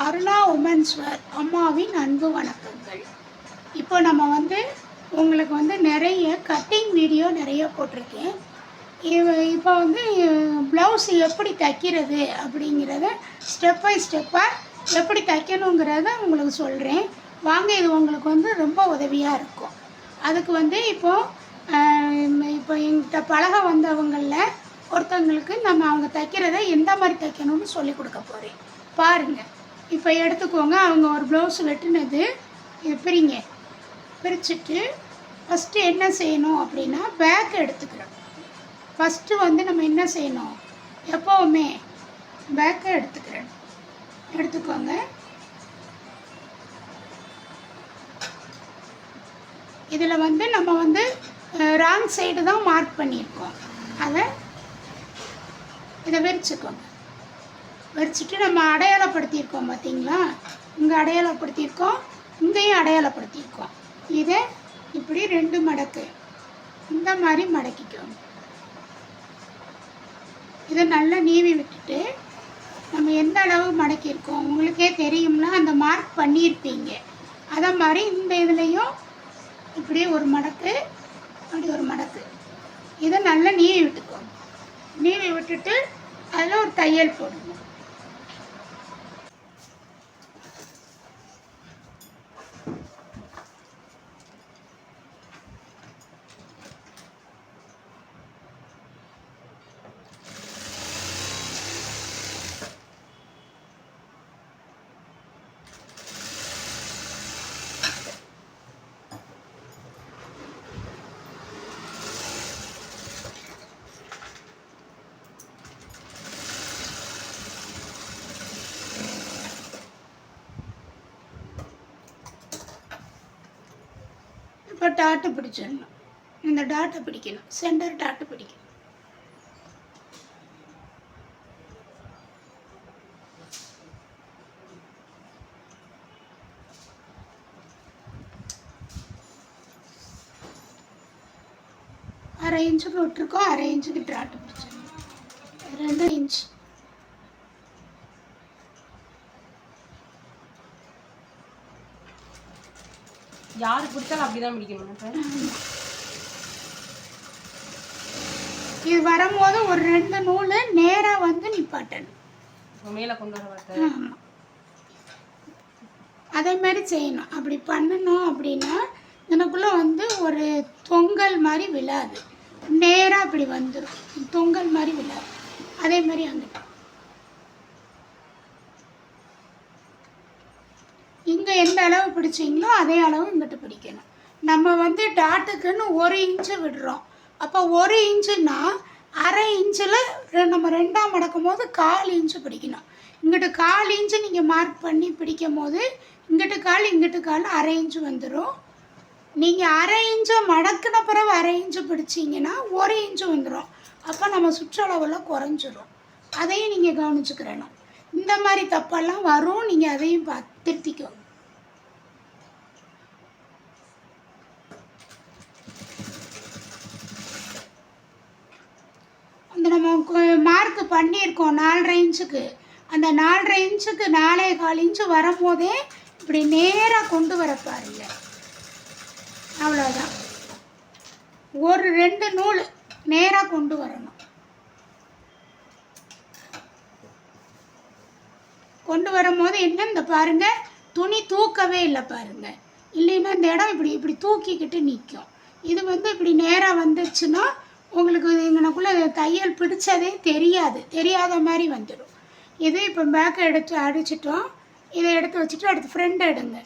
Aruna women's wear அம்மாவின் அன்பு வணக்கங்கள். இப்போ நம்ம உங்களுக்கு நிறைய கட்டிங் வீடியோ நிறைய போட்டிருக்கேன். இப்போ ப்ளவுஸ் எப்படி தைக்கிறது அப்படிங்கிறத ஸ்டெப் பை ஸ்டெப்பாக எப்படி தைக்கணுங்கிறத உங்களுக்கு சொல்கிறேன். வாங்க, இது உங்களுக்கு ரொம்ப உதவியாக இருக்கும். அதுக்கு இப்போ எங்கிட்ட பழக வந்தவங்களில் ஒருத்தவங்களுக்கு அவங்க தைக்கிறத எந்த மாதிரி தைக்கணும்னு சொல்லி கொடுக்க போகிறேன். பாருங்கள். இப்போ எடுத்துக்கோங்க. அவங்க ஒரு ப்ளவுஸ் வெட்டினது இது பிரிச்சுட்டு ஃபஸ்ட்டு என்ன செய்யணும் அப்படின்னா பேக் எடுத்துக்கிறோம். ஃபஸ்ட்டு நம்ம என்ன செய்யணும், எப்போவுமே பேக்கை எடுத்துக்கோங்க. இதில் நம்ம ராங் சைடு தான் மார்க் பண்ணியிருக்கோம். இதை விரிச்சுட்டு நம்ம அடையாளப்படுத்தியிருக்கோம். பார்த்தீங்களா, இங்கே அடையாளப்படுத்தியிருக்கோம், இங்கேயும் அடையாளப்படுத்தியிருக்கோம். இதை இப்படி 2 மடக்கு இந்த மாதிரி மடக்கிக்கோங்க. இதை நல்லா நீவி விட்டுட்டு நம்ம எந்த அளவு மடக்கியிருக்கோம் உங்களுக்கே தெரியும்னா அந்த மார்க் பண்ணியிருப்பீங்க. அதை மாதிரி இந்த இதுலேயும் இப்படியே ஒரு மடக்கு, அப்படி ஒரு மடக்கு. இதை நல்லா நீவி விட்டுக்கோங்க. நீவி விட்டுட்டு அதில் ஒரு தையல் போடுங்க. இப்போ டாட்டு பிடிச்சிடணும். இந்த டாட்டை பிடிக்கணும், சென்டர் டாட்டு பிடிக்கணும். அரை இன்ச்சுக்கு விட்டுருக்கோம், அரை இன்ச்சுக்கு டாட்டு பிடிச்சிடணும். 2 இன்ச். யாரு பிடிச்சாலும் அப்படிதான் பிடிக்கணும். இது வரும்போது ஒரு 2 நூல் நேராக நிப்பாட்டணும். மேலே கொண்டு வர அதே மாதிரி செய்யணும். அப்படி பண்ணணும் அப்படின்னா எனக்குள்ளே ஒரு தொங்கல் மாதிரி விழாது, நேராக அப்படி வந்துடும். தொங்கல் மாதிரி விழாது. அதே மாதிரி அங்கிட்ட இங்கே எந்த அளவு பிடிச்சிங்களோ அதே அளவு இங்கிட்ட பிடிக்கணும். நம்ம டாட்டுக்குன்னு 1 இன்ச்சு விடுறோம். அப்போ 1 இன்ச்சுன்னா அரை இன்ச்சில் நம்ம 2ஆக மடக்கும் போது 1/4 இன்ச்சு பிடிக்கணும். இங்கிட்ட 1/4 இன்ச்சு நீங்கள் மார்க் பண்ணி பிடிக்கும் போது இங்கிட்டு 1/4 இங்கிட்டு 1/4 அரை இன்ச்சு வந்துடும். நீங்கள் அரை இன்ச்சை மடக்கின பிறகு அரை இன்ச்சு பிடிச்சிங்கன்னா 1 இன்ச்சு வந்துடும். அப்போ நம்ம சுற்றளவில் குறைஞ்சிரும். அதையும் நீங்கள் கவனிச்சுக்கிறணும். இந்த மாதிரி தப்பெல்லாம் வரும். நீங்கள் அதையும் திருத்திக்கோங்க. நம்ம மார்க் பண்ணியிருக்கோம் 4.5 இன்ச்சுக்கு. அந்த 4.5 இன்ச்சுக்கு 4.25 இன்ச்சு வரும்போதே இப்படி நேராக கொண்டு வர பாருங்க. அவ்வளோதான். ஒரு 2 நூல் நேராக கொண்டு வரணும். கொண்டு வரும்போது என்ன, இந்த பாருங்கள், துணி தூக்கவே இல்லை பாருங்கள். இல்லைன்னா இந்த இடம் இப்படி தூக்கிக்கிட்டு நிற்கும். இது இப்படி நேராக வந்துச்சுன்னா உங்களுக்கு எங்கனக்குள்ளே தையல் பிடிச்சதே தெரியாத மாதிரி வந்துடும். இது இப்போ பேக்கை எடுத்து அடிச்சிட்டோம். இதை எடுத்து வச்சுட்டு அடுத்து ஃப்ரண்ட் எடுங்க.